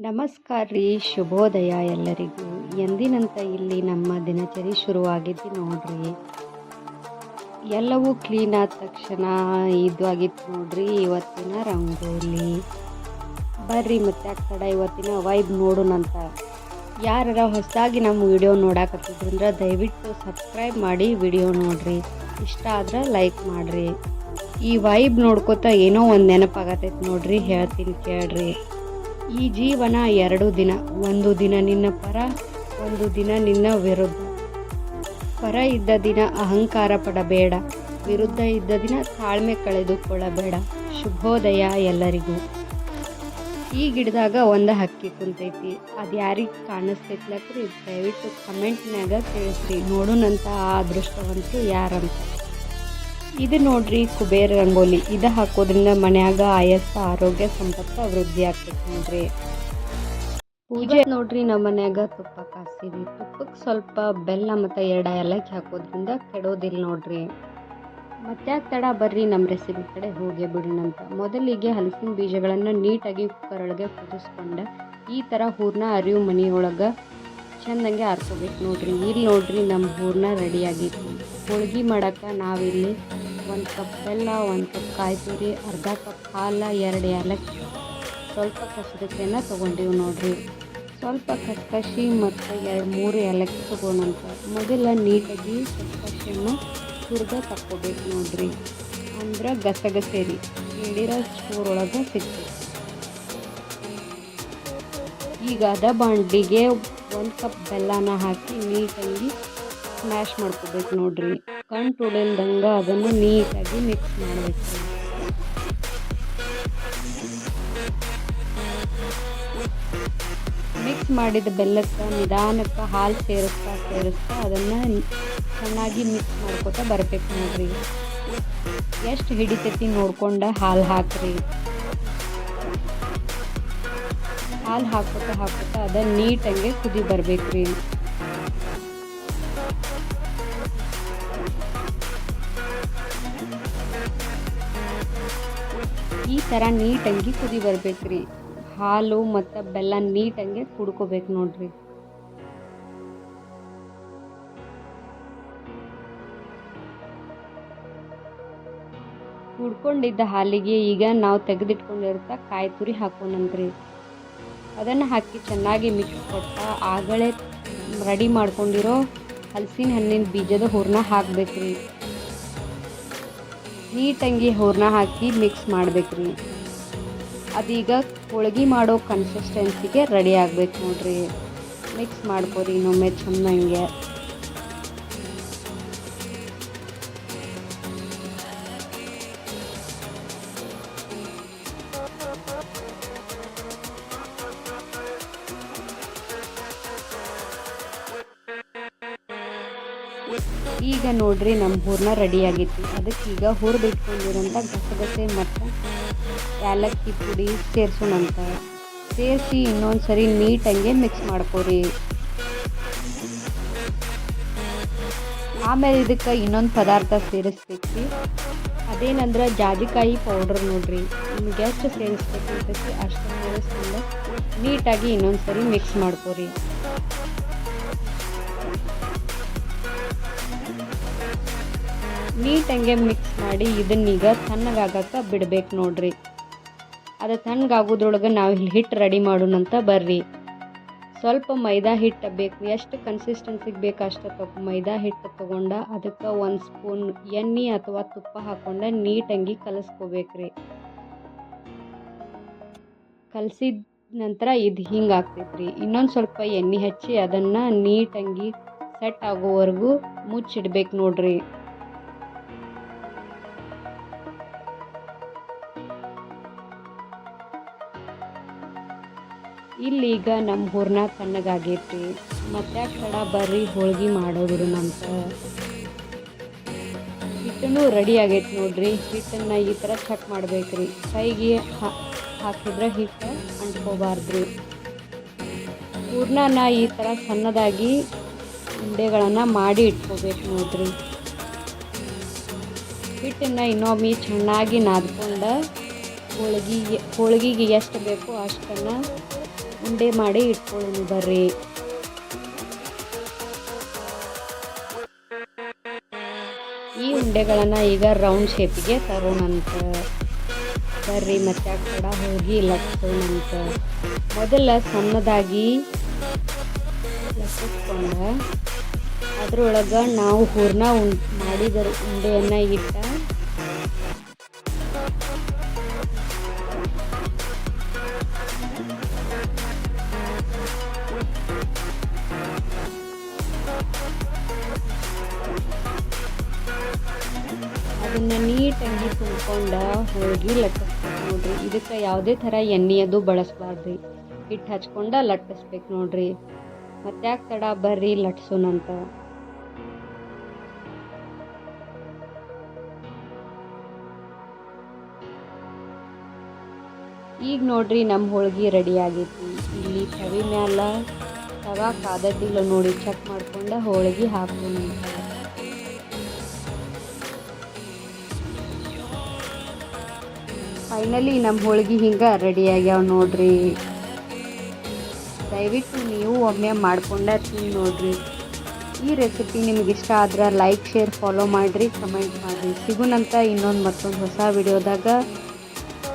ನಮಸ್ಕಾರ ರೀ, ಶುಭೋದಯ ಎಲ್ಲರಿಗೂ. ಎಂದಿನಂತ ಇಲ್ಲಿ ನಮ್ಮ ದಿನಚರಿ ಶುರುವಾಗಿದ್ದು ನೋಡ್ರಿ. ಎಲ್ಲವೂ ಕ್ಲೀನ್ ಆದ ತಕ್ಷಣ ಇದು ಆಗಿತ್ತು ನೋಡ್ರಿ ಇವತ್ತಿನ ರಂಗೋಲಿ. ಬರ್ರಿ ಮತ್ತೆ ಆ ಕಡೆ ಇವತ್ತಿನ ವೈಬ್ ನೋಡೋಣಂತ. ಯಾರ ಹೊಸದಾಗಿ ನಮ್ಮ ವಿಡಿಯೋ ನೋಡಾಕತ್ತಿದ್ರಂದ್ರೆ ದಯವಿಟ್ಟು ಸಬ್ಸ್ಕ್ರೈಬ್ ಮಾಡಿ ವಿಡಿಯೋ ನೋಡ್ರಿ. ಇಷ್ಟ ಆದ್ರೆ ಲೈಕ್ ಮಾಡ್ರಿ. ಈ ವೈಬ್ ನೋಡ್ಕೋತ ಏನೋ ಒಂದು ನೆನಪಾಗತೈತೆ ನೋಡ್ರಿ, ಹೇಳ್ತೀನಿ ಕೇಳ್ರಿ. ಈ ಜೀವನ 2 ದಿನ, ಒಂದು ದಿನ ನಿನ್ನ ಪರ, ಒಂದು ದಿನ ನಿನ್ನ ವಿರುದ್ಧ. ಪರ ಇದ್ದ ದಿನ ಅಹಂಕಾರ ಪಡಬೇಡ, ವಿರುದ್ಧ ಇದ್ದ ದಿನ ತಾಳ್ಮೆ ಕಳೆದುಕೊಳ್ಳಬೇಡ. ಶುಭೋದಯ ಎಲ್ಲರಿಗೂ. ಈ ಗಿಡದಾಗ ಒಂದು ಹಕ್ಕಿ ಕುಂತೈತಿ, ಅದು ಯಾರಿಗೆ ಕಾಣಿಸ್ತೈತ್ಲಕ್ರಿ ದಯವಿಟ್ಟು ಕಮೆಂಟ್ನಾಗ ತಿಳಿಸ್ರಿ, ನೋಡೋಣಂತ ಆ ಅದೃಷ್ಟವಂತರು ಯಾರಂತ. ಇದು ನೋಡ್ರಿ ಕುಬೇರ ರಂಗೋಲಿ. ಇದು ಹಾಕೋದ್ರಿಂದ ಮನ್ಯಾಗ ಆಯಸ್ಸ, ಆರೋಗ್ಯ, ಸಂಪತ್ತ ವೃದ್ಧಿ ಆಗ್ತೈತಿ ನೋಡ್ರಿ. ಪೂಜೆ ನೋಡ್ರಿ ನಮ್ಮ ಮನ್ಯಾಗ ತುಪ್ಪ ಕಾಸಿರಿ. ತುಪ್ಪಕ್ಕೆ ಸ್ವಲ್ಪ ಬೆಲ್ಲ ಮತ್ತು 2 ಏಲಕ್ಕಿ ಹಾಕೋದ್ರಿಂದ ಕೆಡೋದಿಲ್ಲ ನೋಡ್ರಿ. ಮತ್ತೆ ತಡ ಬರ್ರಿ ನಮ್ಮ ರೆಸಿಪಿ ಕಡೆ ಹೋಗಿ ಬಿಡೋಣಂತ. ಮೊದಲಿಗೆ ಹಲಸಿನ ಬೀಜಗಳನ್ನು ನೀಟಾಗಿ ಕುಕ್ಕರೊಳಗೆ ಕುದಿಸ್ಕೊಂಡು ಈ ಥರ ಹೂರ್ಣ ಅರಿವು ಮನೆಯೊಳಗೆ ಚೆಂದಂಗೆ ಆರ್ಕೋಬೇಕು ನೋಡ್ರಿ. ಇಲ್ಲಿ ನೋಡ್ರಿ ನಮ್ಮ ಹೂರ್ಣ ರೆಡಿ ಆಗೈತಿ. ಹೋಳ್ಗೆ ಮಾಡೋಕೆ ನಾವಿಲ್ಲಿ 1 ಕಪ್ ಬೆಲ್ಲ, 1 ಕಪ್ ಕಾಯಿ ತುರಿ, ಅರ್ಧ ಕಪ್ ಹಾಲು, 2 ಏಲಕ್ಕಿ, ಸ್ವಲ್ಪ ಕಸಗಸಿಯನ್ನು ತೊಗೊಂಡಿವಿ ನೋಡ್ರಿ. ಸ್ವಲ್ಪ ಕಸಕಸಿ ಮತ್ತು 2-3 ಏಲಕ್ಕಿ ತೊಗೊಂಡಂತ ಮೊದಲ ನೀಟಾಗಿ ಕಸಕಸಿಯನ್ನು ಹುರಿದ ತಕ್ಕೋಬೇಕು ನೋಡ್ರಿ. ಅಂದ್ರೆ ಗಸಗಸೆ ರೀ, ಹೇಳಿರೋ ಚೂರೊಳಗೆ ಸಿಗ್ತೈತಿ. ಈಗ ಅದ ಬಾಂಡ್ಲಿಗೆ 1 ಕಪ್ ಬೆಲ್ಲನ ಹಾಕಿ ನೀಟಾಗಿ ಸ್ಮ್ಯಾಶ್ ಮಾಡ್ಕೋಬೇಕು ನೋಡ್ರಿ. ಕಣ್ ತುಳಿಲ್ದಂಗೆ ಅದನ್ನು ನೀಟಾಗಿ ಮಿಕ್ಸ್ ಮಾಡಬೇಕು. ಮಿಕ್ಸ್ ಮಾಡಿದ ಬೆಲ್ಲಕ್ಕೆ ನಿಧಾನಕ್ಕೆ ಹಾಲು ಸೇರಿಸ್ತಾ ಅದನ್ನು ಚೆನ್ನಾಗಿ ಮಿಕ್ಸ್ ಮಾಡ್ಕೊತಾ ಬರಬೇಕು ನೋಡ್ರಿ. ಎಷ್ಟು ಹಿಡಿತೈತಿ ನೋಡ್ಕೊಂಡು ಹಾಲು ಹಾಕ್ರಿ. ಹಾಲು ಹಾಕೋತಾ ಅದನ್ನು ನೀಟಾಗಿ ಕುದಿ ಬರ್ಬೇಕ್ರಿ. ಈ ಥರ ನೀಟಾಗಿ ಕುದಿ ಬರ್ಬೇಕ್ರಿ. ಹಾಲು ಮತ್ತು ಬೆಲ್ಲ ನೀಟಾಗಿ ಕುಡ್ಕೋಬೇಕು ನೋಡ್ರಿ. ಕುಡ್ಕೊಂಡಿದ್ದ ಹಾಲಿಗೆ ಈಗ ನಾವು ತೆಗೆದಿಟ್ಕೊಂಡಿರ್ತಾ ಕಾಯಿ ತುರಿ ಹಾಕೋಣಂತ್ರಿ. ಅದನ್ನು ಹಾಕಿ ಚೆನ್ನಾಗಿ ಮಿಕ್ಸ್ ಕೊಟ್ಟ ಆಗಲೇ ರೆಡಿ ಮಾಡ್ಕೊಂಡಿರೋ ಹಲಸಿನ ಹಣ್ಣಿನ ಬೀಜದ ಹೂರ್ಣ ಹಾಕ್ಬೇಕ್ರಿ. ನೀಟಾಗಿ ಹೂರ್ಣ ಹಾಕಿ ಮಿಕ್ಸ್ ಮಾಡ್ಬೇಕ್ರಿ. ಅದೀಗ ಹೋಳ್ಗೆ ಮಾಡೋ ಕನ್ಸಿಸ್ಟೆನ್ಸಿಗೆ ರೆಡಿ ಆಗ್ಬೇಕು ನೋಡ್ರಿ. ಮಿಕ್ಸ್ ಮಾಡ್ಕೊರಿ ಇನ್ನೊಮ್ಮೆ ಚೆನ್ನಾಗೆ. ಈಗ ನೋಡ್ರಿ ನಮ್ಮ ಹೂರ್ಣ ರೆಡಿ ಆಗೈತಿ. ಅದಕ್ಕೀಗ ಹುರಿದಿಟ್ಕೊಂಡಿರೋಂಥ ಗಸಗಸೆ ಮತ್ತು ಏಲಕ್ಕಿ ಪುಡಿ ಸೇರಿಸೋಣಂತ. ಸೇರಿಸಿ ಇನ್ನೊಂದು ಸರಿ ನೀಟಾಗಿ ಮಿಕ್ಸ್ ಮಾಡ್ಕೊರಿ. ಆಮೇಲೆ ಇದಕ್ಕೆ ಇನ್ನೊಂದು ಪದಾರ್ಥ ಸೇರಿಸ್ಬೇಕು. ಅದೇನಂದ್ರೆ ಜಾಜಿಕಾಯಿ ಪೌಡ್ರ್ ನೋಡ್ರಿ. ನಿಮ್ಗೆ ಎಷ್ಟು ಸೇರಿಸ್ಬೇಕಂತೈತಿ ಅಷ್ಟು ಸೇರಿಸ್ಕೊಂಡು ನೀಟಾಗಿ ಇನ್ನೊಂದು ಸರಿ ಮಿಕ್ಸ್ ಮಾಡ್ಕೊರಿ. ನೀಟಾಗೆ ಮಿಕ್ಸ್ ಮಾಡಿ ಇದನ್ನೀಗ ತಣ್ಣಗಾಗಕ್ಕೆ ಬಿಡ್ಬೇಕು ನೋಡ್ರಿ. ಅದು ತಣ್ಣಗಾಗೋದ್ರೊಳಗೆ ನಾವು ಇಲ್ಲಿ ಹಿಟ್ಟು ರೆಡಿ ಮಾಡೋಣಂತ ಬರ್ರಿ. ಸ್ವಲ್ಪ ಮೈದಾ ಹಿಟ್ಟು ಬೇಕು. ಎಷ್ಟು ಕನ್ಸಿಸ್ಟೆನ್ಸಿಗೆ ಬೇಕು ಅಷ್ಟು ಮೈದಾ ಹಿಟ್ಟು ತೊಗೊಂಡು ಅದಕ್ಕೆ 1 ಸ್ಪೂನ್ ಎಣ್ಣೆ ಅಥವಾ ತುಪ್ಪ ಹಾಕ್ಕೊಂಡು ನೀಟಾಗಿ ಕಲಿಸ್ಕೋಬೇಕ್ರಿ. ಕಲಸಿದ ನಂತರ ಇದು ಹಿಂಗೆ ಆಗ್ತೈತ್ರಿ. ಇನ್ನೊಂದು ಸ್ವಲ್ಪ ಎಣ್ಣೆ ಹಚ್ಚಿ ಅದನ್ನು ನೀಟಾಗಿ ಸೆಟ್ ಆಗೋವರೆಗೂ ಮುಚ್ಚಿಡ್ಬೇಕು ನೋಡ್ರಿ. ಇಲ್ಲೀಗ ನಮ್ಮ ಹೂರ್ಣ ತಣ್ಣಗಾಗೈತಿ. ಮತ್ತೆ ತಡ ಬರ್ರಿ ಹೋಳ್ಗೆ ಮಾಡೋಬಿಡೋಣಂತ. ಹಿಟ್ಟನ್ನು ರೆಡಿ ಆಗೈತಿ ನೋಡ್ರಿ. ಹಿಟ್ಟನ್ನು ಈ ಥರ ಚೆಕ್ ಮಾಡ್ಬೇಕ್ರಿ. ಕೈಗೆ ಹಾಕಿದ್ರೆ ಹಿಟ್ಟು ಅಂಟ್ಕೋಬಾರ್ದ್ರಿ. ಹೂರ್ಣನ ಈ ಥರ ಸಣ್ಣದಾಗಿ ಉಂಡೆಗಳನ್ನು ಮಾಡಿ ಇಟ್ಕೋಬೇಕು ನೋಡ್ರಿ. ಹಿಟ್ಟನ್ನು ಇನ್ನೊಮ್ಮೆ ಚೆನ್ನಾಗಿ ನಾದ್ಕೊಂಡು ಹೋಳಿಗೆಗೆ ಎಷ್ಟು ಬೇಕೋ ಅಷ್ಟನ್ನು ಉಂಡೆ ಮಾಡಿ ಇಟ್ಕೊಳ್ಳೋಣ ಬರ್ರಿ. ಈ ಉಂಡೆಗಳನ್ನು ಈಗ ರೌಂಡ್ ಶೇಪಿಗೆ ತರೋಣಂತ ಬರ್ರಿ. ಮತ್ತೆ ಆ ಕಡೆ ಹೋಗಿ ಲಟ್ಸೋಣಂತ. ಮೊದಲ ಸಣ್ಣದಾಗಿ ಲಟ್ಟಿಸ್ಕೊಂಡ ಅದ್ರೊಳಗೆ ನಾವು ಹೂರ್ಣ ಮಾಡಿದ ಉಂಡೆಯನ್ನು ಇಟ್ಟ ಅದನ್ನು ನೀಟಾಗಿ ತುಂಬ್ಕೊಂಡು ಹೋಗಿ ಲಟ್ಟಿಸ್ಬೇಕು ನೋಡ್ರಿ. ಇದಕ್ಕೆ ಯಾವುದೇ ಥರ ಎಣ್ಣೆ ಅದು ಬಳಸಬಾರ್ದು. ಹಿಟ್ಟು ಹಚ್ಕೊಂಡು ಲಟ್ಟಿಸ್ಬೇಕು ನೋಡ್ರಿ. ಮತ್ತೆ ಯಾಕೆ ತಡ ಬರ್ರಿ ಲಟ್ಸೋಣಂತ. ಈಗ ನೋಡ್ರಿ ನಮ್ಮ ಹೋಳ್ಗೆ ರೆಡಿ ಆಗೈತಿ. ಇಲ್ಲಿ ತವಿ ಮ್ಯಾಲ ತವಾ ಕಾದದ್ದಿಲ್ಲ ನೋಡಿ ಚೆಕ್ ಮಾಡ್ಕೊಂಡು ಹೋಳ್ಗೆ ಹಾಕೋಣಂತ. ಫೈನಲಿ ನಮ್ಮ ಹೋಳ್ಗೆ ಹಿಂಗೆ ರೆಡಿ ಆಗ್ಯಾವ ನೋಡ್ರಿ. ದಯವಿಟ್ಟು ನೀವು ಒಮ್ಮೆ ಮಾಡ್ಕೊಂಡ ತಿಂದು ನೋಡ್ರಿ. ಈ ರೆಸಿಪಿ ನಿಮ್ಗೆ ಇಷ್ಟ ಆದ್ರೆ ಲೈಕ್, ಶೇರ್, ಫಾಲೋ ಮಾಡಿರಿ, ಕಮೆಂಟ್ ಮಾಡಿರಿ. ಸಿಗುನಂತ ಇನ್ನೊಂದು ಮತ್ತೊಂದು ಹೊಸ ವಿಡಿಯೋದಾಗ.